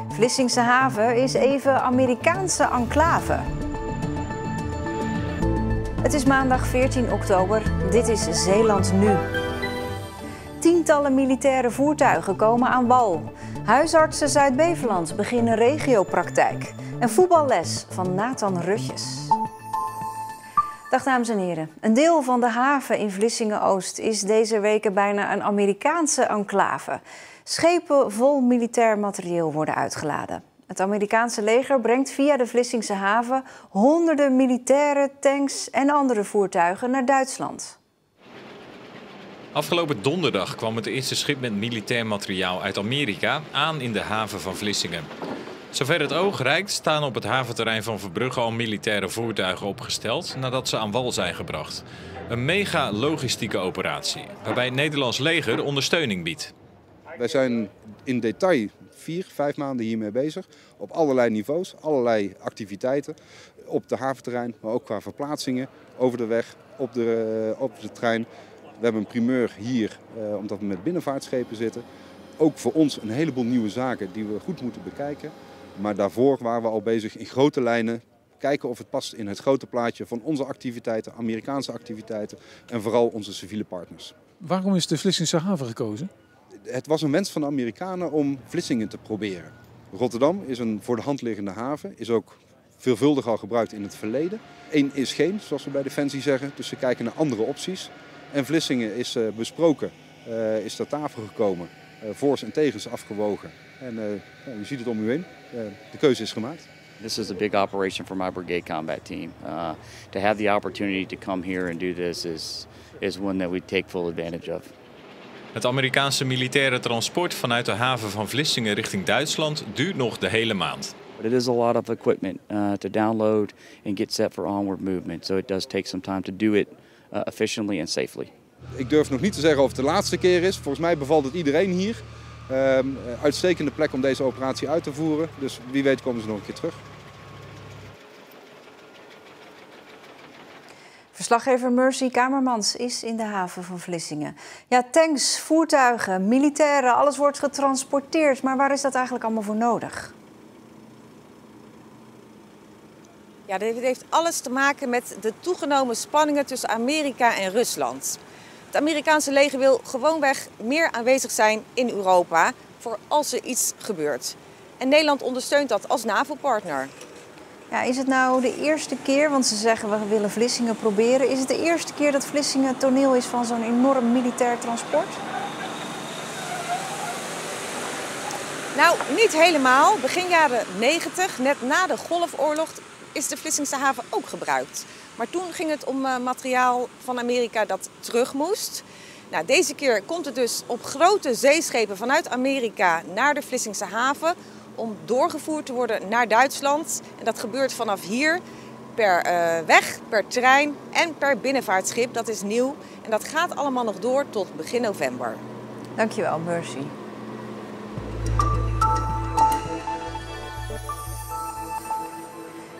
Vlissingse haven is even Amerikaanse enclave. Het is maandag 14 oktober. Dit is Zeeland Nu. Tientallen militaire voertuigen komen aan wal. Huisartsen Zuid-Beveland beginnen regiopraktijk. En voetballes van Nathan Rutjes. Dag dames en heren. Een deel van de haven in Vlissingen-Oost is deze weken bijna een Amerikaanse enclave. Schepen vol militair materieel worden uitgeladen. Het Amerikaanse leger brengt via de Vlissingse haven honderden militaire tanks en andere voertuigen naar Duitsland. Afgelopen donderdag kwam het eerste schip met militair materiaal uit Amerika aan in de haven van Vlissingen. Zover het oog reikt staan op het haventerrein van Verbrugge al militaire voertuigen opgesteld nadat ze aan wal zijn gebracht. Een mega logistieke operatie waarbij het Nederlands leger ondersteuning biedt. Wij zijn in detail 4-5 maanden hiermee bezig. Op allerlei niveaus, allerlei activiteiten. Op de haventerrein, maar ook qua verplaatsingen. Over de weg, op de trein. We hebben een primeur hier, omdat we met binnenvaartschepen zitten. Ook voor ons een heleboel nieuwe zaken die we goed moeten bekijken. Maar daarvoor waren we al bezig in grote lijnen. Kijken of het past in het grote plaatje van onze activiteiten, Amerikaanse activiteiten. En vooral onze civiele partners. Waarom is de Vlissingse haven gekozen? Het was een wens van de Amerikanen om Vlissingen te proberen. Rotterdam is een voor de hand liggende haven, is ook veelvuldig al gebruikt in het verleden. Eén is geen, zoals we bij Defensie zeggen, dus we kijken naar andere opties. En Vlissingen is besproken, is ter tafel gekomen, voor's en tegens afgewogen. En u ziet het om u heen, de keuze is gemaakt. This is a big operation for my brigade combat team. To have the opportunity to come here and do this is one that we take full advantage of. Het Amerikaanse militaire transport vanuit de haven van Vlissingen richting Duitsland duurt nog de hele maand. But it is a lot of equipment to download and get set for onward movement. So it does take some time to do it efficiently and safely. Ik durf nog niet te zeggen of het de laatste keer is. Volgens mij bevalt het iedereen hier. Uitstekende plek om deze operatie uit te voeren. Dus wie weet komen ze nog een keer terug. Verslaggever Mercy Kamermans is in de haven van Vlissingen. Ja, tanks, voertuigen, militairen, alles wordt getransporteerd. Maar waar is dat eigenlijk allemaal voor nodig? Ja, dit heeft alles te maken met de toegenomen spanningen tussen Amerika en Rusland. Het Amerikaanse leger wil gewoonweg meer aanwezig zijn in Europa voor als er iets gebeurt. En Nederland ondersteunt dat als NAVO-partner. Ja, is het nou de eerste keer, want ze zeggen we willen Vlissingen proberen. Is het de eerste keer dat Vlissingen toneel is van zo'n enorm militair transport? Nou, niet helemaal. Begin jaren 90, net na de Golfoorlog, is de Vlissingse haven ook gebruikt. Maar toen ging het om materiaal van Amerika dat terug moest. Nou, deze keer komt het dus op grote zeeschepen vanuit Amerika naar de Vlissingse haven om doorgevoerd te worden naar Duitsland. En dat gebeurt vanaf hier per weg, per trein en per binnenvaartschip. Dat is nieuw en dat gaat allemaal nog door tot begin november. Dankjewel, Mercy.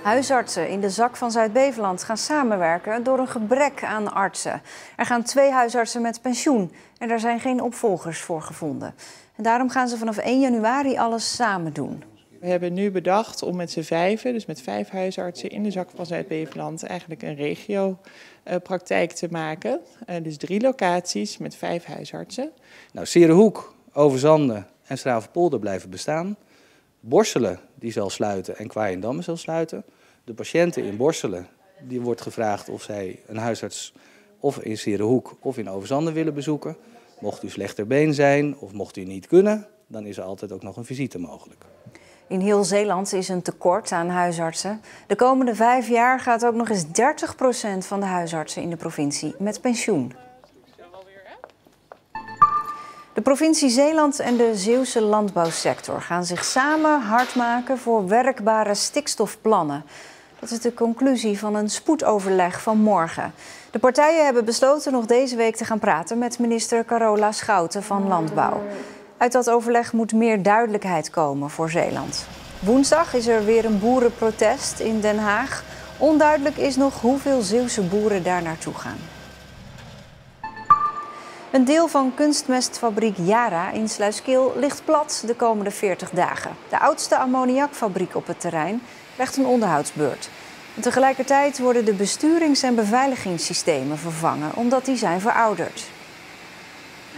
Huisartsen in de zak van Zuid-Beveland gaan samenwerken door een gebrek aan artsen. Er gaan 2 huisartsen met pensioen en daar zijn geen opvolgers voor gevonden. En daarom gaan ze vanaf 1 januari alles samen doen. We hebben nu bedacht om met z'n 5, dus met 5 huisartsen in de zak van Zuid-Beveland, eigenlijk een regiopraktijk te maken. Dus 3 locaties met 5 huisartsen. Nou, Serenhoek, Overzande en Stravenpolder blijven bestaan. Borselen die zal sluiten en Kwaaiendamme zal sluiten. De patiënten in Borselen, die wordt gevraagd of zij een huisarts of in Serenhoek of in Overzande willen bezoeken. Mocht u slechter been zijn of mocht u niet kunnen, dan is er altijd ook nog een visite mogelijk. In heel Zeeland is een tekort aan huisartsen. De komende 5 jaar gaat ook nog eens 30% van de huisartsen in de provincie met pensioen. De provincie Zeeland en de Zeeuwse landbouwsector gaan zich samen hard maken voor werkbare stikstofplannen. Dat is de conclusie van een spoedoverleg van morgen. De partijen hebben besloten nog deze week te gaan praten met minister Carola Schouten van Landbouw. Uit dat overleg moet meer duidelijkheid komen voor Zeeland. Woensdag is er weer een boerenprotest in Den Haag. Onduidelijk is nog hoeveel Zeeuwse boeren daar naartoe gaan. Een deel van kunstmestfabriek Yara in Sluiskil ligt plat de komende 40 dagen. De oudste ammoniakfabriek op het terrein krijgt een onderhoudsbeurt. En tegelijkertijd worden de besturings- en beveiligingssystemen vervangen omdat die zijn verouderd.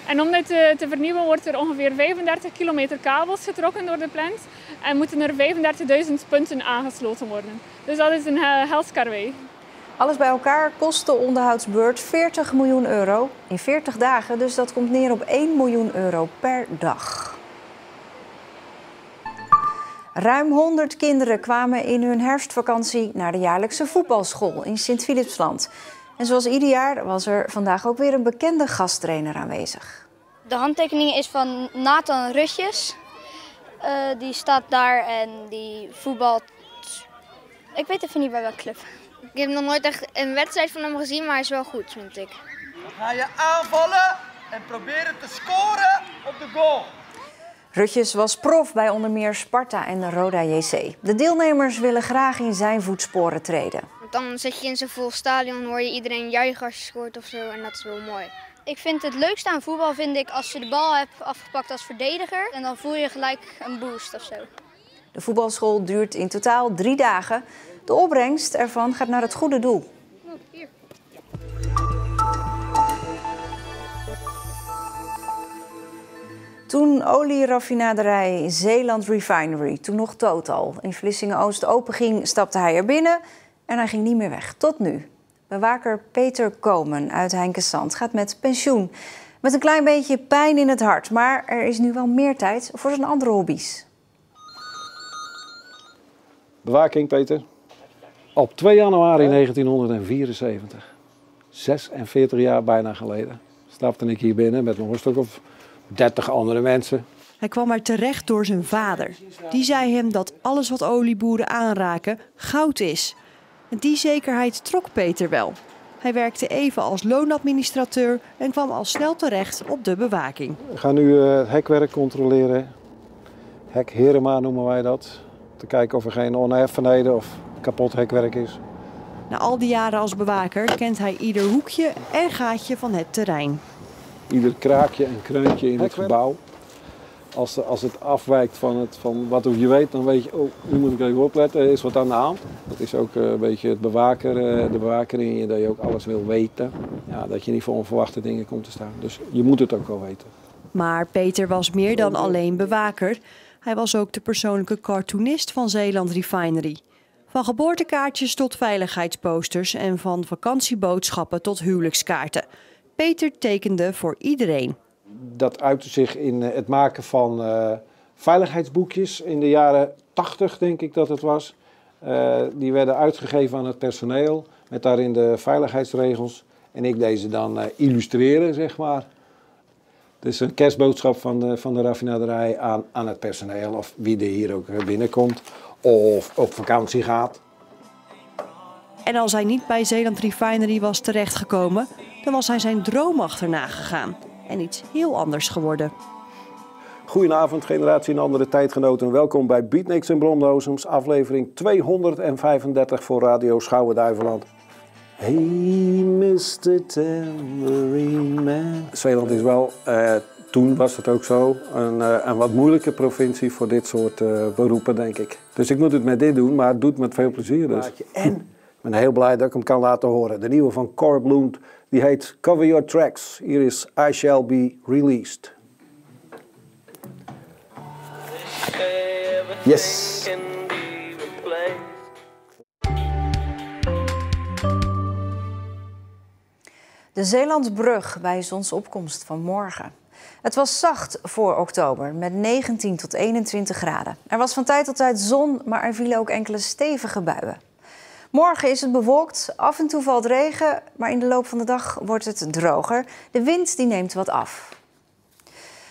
En om dit te vernieuwen wordt er ongeveer 35 kilometer kabels getrokken door de plant en moeten er 35.000 punten aangesloten worden. Dus dat is een hels karwei. Alles bij elkaar kost de onderhoudsbeurt 40 miljoen euro in 40 dagen, dus dat komt neer op 1 miljoen euro per dag. Ruim 100 kinderen kwamen in hun herfstvakantie naar de jaarlijkse voetbalschool in Sint-Philipsland. En zoals ieder jaar was er vandaag ook weer een bekende gasttrainer aanwezig. De handtekening is van Nathan Rutjes. Die staat daar en die voetbalt. Ik weet even niet bij welke club. Ik heb nog nooit echt een wedstrijd van hem gezien, maar hij is wel goed, vind ik. Dan ga je aanvallen en proberen te scoren op de goal. Rutjes was prof bij onder meer Sparta en de Roda JC. De deelnemers willen graag in zijn voetsporen treden. Want dan zit je in zo'n vol stadion, hoor je iedereen juichen als je scoort of zo en dat is wel mooi. Ik vind het leukste aan voetbal vind ik als je de bal hebt afgepakt als verdediger en dan voel je gelijk een boost of zo. De voetbalschool duurt in totaal 3 dagen. De opbrengst ervan gaat naar het goede doel. Hier. Toen olieraffinaderij Zeeland Refinery, toen nog Total, in Vlissingen-Oost openging, stapte hij er binnen en hij ging niet meer weg. Tot nu. Bewaker Peter Komen uit Heinkensand gaat met pensioen. Met een klein beetje pijn in het hart, maar er is nu wel meer tijd voor zijn andere hobby's. Bewaking, Peter. Op 2 januari 1974, 46 jaar bijna geleden, stapte ik hier binnen met nog een stuk of 30 andere mensen. Hij kwam er terecht door zijn vader. Die zei hem dat alles wat olieboeren aanraken goud is. En die zekerheid trok Peter wel. Hij werkte even als loonadministrateur en kwam al snel terecht op de bewaking. We gaan nu het hekwerk controleren. Hek Herema noemen wij dat. Te kijken of er geen oneffenheden of kapot hekwerk is. Na al die jaren als bewaker kent hij ieder hoekje en gaatje van het terrein. Ieder kraakje en kreuntje in het gebouw. Als het afwijkt van wat je weet, dan weet je, oh, nu moet ik even opletten, er is wat aan de hand. Dat is ook een beetje de bewaker in je, dat je ook alles wil weten. Ja, dat je niet voor onverwachte dingen komt te staan. Dus je moet het ook wel weten. Maar Peter was meer dan alleen bewaker. Hij was ook de persoonlijke cartoonist van Zeeland Refinery. Van geboortekaartjes tot veiligheidsposters en van vakantieboodschappen tot huwelijkskaarten. Peter tekende voor iedereen. Dat uitte zich in het maken van veiligheidsboekjes in de jaren 80, denk ik dat het was. Die werden uitgegeven aan het personeel met daarin de veiligheidsregels. En ik deed ze dan illustreren, zeg maar. Dus een kerstboodschap van de raffinaderij aan het personeel of wie er hier ook binnenkomt of op vakantie gaat. En als hij niet bij Zeeland Refinery was terechtgekomen, dan was hij zijn droom achterna gegaan en iets heel anders geworden. Goedenavond, generatie en andere tijdgenoten. Welkom bij Beatniks en Blondhozems, aflevering 235 voor Radio Schouwen-Duiveland. Hey, Mr. Tambourine Man. Zeeland is wel, toen was het ook zo, een wat moeilijke provincie voor dit soort beroepen, denk ik. Dus ik moet het met dit doen, maar het doet met veel plezier. Dus. En ik ben heel blij dat ik hem kan laten horen. De nieuwe van Cor Bloom, die heet Cover Your Tracks. Hier is I Shall Be Released. Yes. De Zeelandsbrug bij zonsopkomst van morgen. Het was zacht voor oktober met 19 tot 21 graden. Er was van tijd tot tijd zon, maar er vielen ook enkele stevige buien. Morgen is het bewolkt, af en toe valt regen, maar in de loop van de dag wordt het droger. De wind die neemt wat af.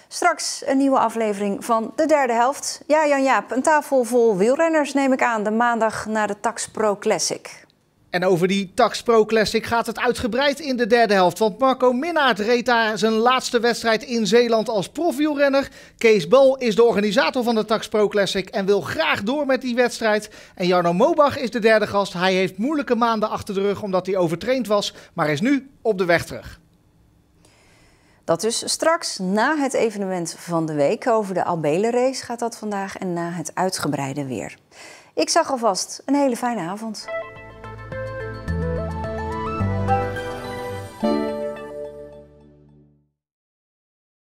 Straks een nieuwe aflevering van de derde helft. Ja, Jan-Jaap, een tafel vol wielrenners neem ik aan de maandag na de Tax Pro Classic. En over die Tax Pro Classic gaat het uitgebreid in de derde helft. Want Marco Minnaert reed daar zijn laatste wedstrijd in Zeeland als profwielrenner. Kees Bol is de organisator van de Tax Pro Classic en wil graag door met die wedstrijd. En Jarno Mobach is de derde gast. Hij heeft moeilijke maanden achter de rug omdat hij overtraind was, maar is nu op de weg terug. Dat dus straks na het evenement van de week. Over de Albelenrace gaat dat vandaag en na het uitgebreide weer. Ik zag alvast een hele fijne avond.